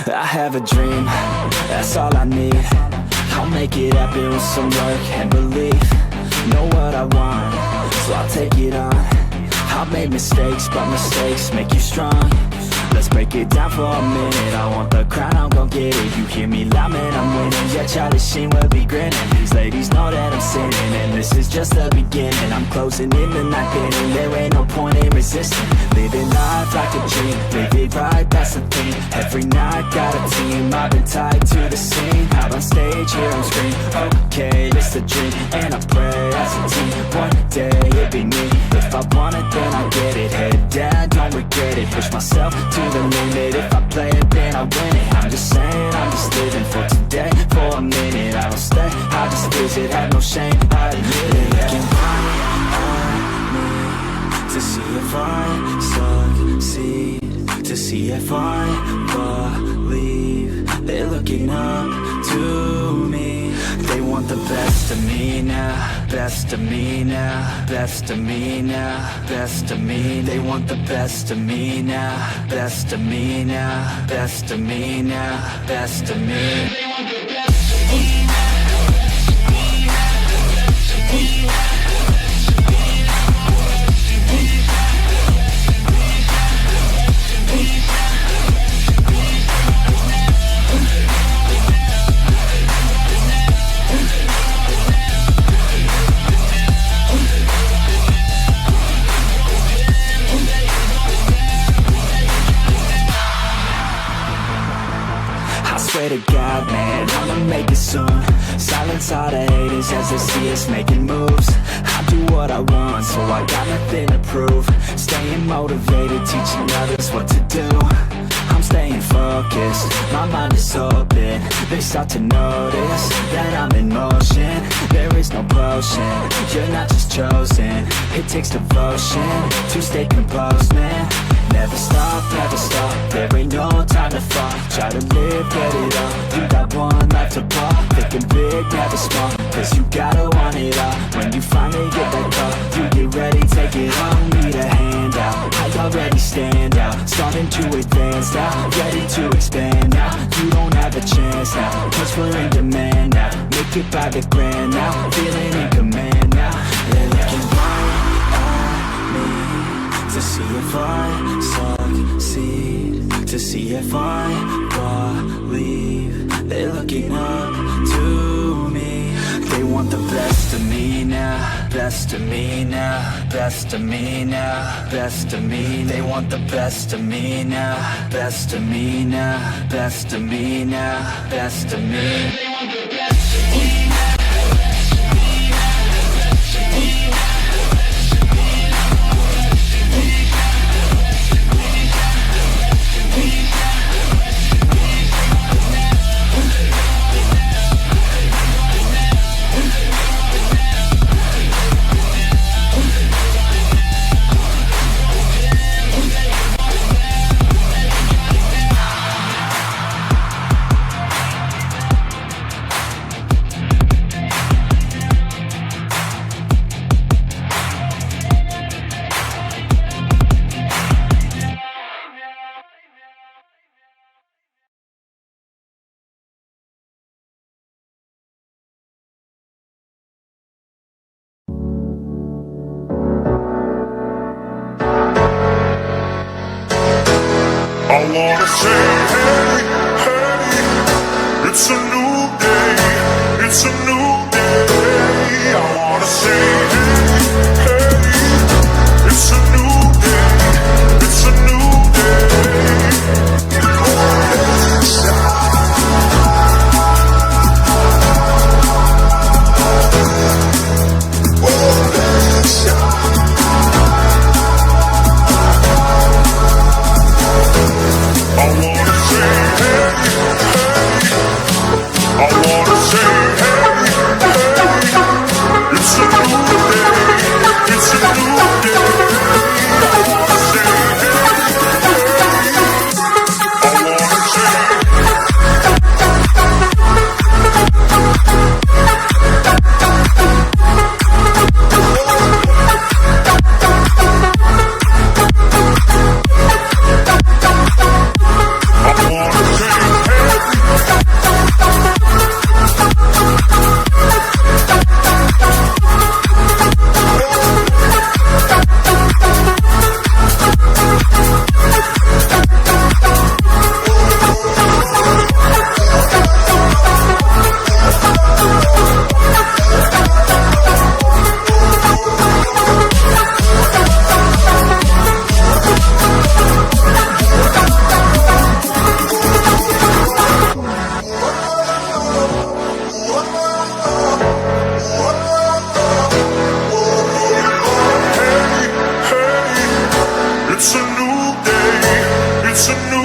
I have a dream, that's all I need. I'll make it happen with some work and belief. Know what I want, so I'll take it on. I've made mistakes, but mistakes make you strong. Let's break it down for a minute. I want the crown, I'm gon' get it. You hear me loud, man, I'm winning. Yeah, Charlie Sheen will be grinning. These ladies know that I'm sinning, and this is just the beginning. I'm closing in the night inning. There ain't no point in resisting. Living life like a dream, live it right, that's the thing. Every night, got a team, I've been tied to the scene. Out on stage, here on screen. Okay, it's a dream, and I pray as a team. One day, it'll be me. If I want it, then I get it. Head down, don't regret it. Push myself to the limit. If I play it, then I win it. I'm just saying, I'm just living for today. For a minute, I don't stay, I just visit. Have no shame, I admit it. Looking right at me to see if I succeed, to see if I believe. They're looking up to me. They want the best of me now, best of me now, best of me now, best of me. They want the best of me now, best of me now, best of me now, best of me. They want the best of me now. Swear to God, man, I'ma make it soon. Silence all the haters as they see us making moves. I do what I want, so I got nothing to prove. Staying motivated, teaching others what to do. I'm staying focused, my mind is open. They start to notice that I'm in motion. There is no potion, you're not just chosen. It takes devotion to stay composed, man. Never stop, there ain't no time to fall. Try to live, get it all, you got one life to ball. Thinking big, never small, cause you gotta want it all. When you finally get that call, you get ready, take it on. Need a handout, I already stand out. Starting to advance now, ready to expand now. You don't have a chance now, cause we're in demand now. Make it by the grand now, feeling in command now. They're looking right at me to see if I succeed, to see if I believe. They're looking up to me. They want the best of me now, best of me now, best of me now, best of me. They want the best of me now, best of me now, best of me now, best of me. They want the best of me. I wanna say, hey, hey, it's a new day, it's a new day. I wanna say, hey, hey, it's a new day, it's a new day. Oh, I wanna say, hey, hey, I wanna say, hey, hey, it's a new day. It's a new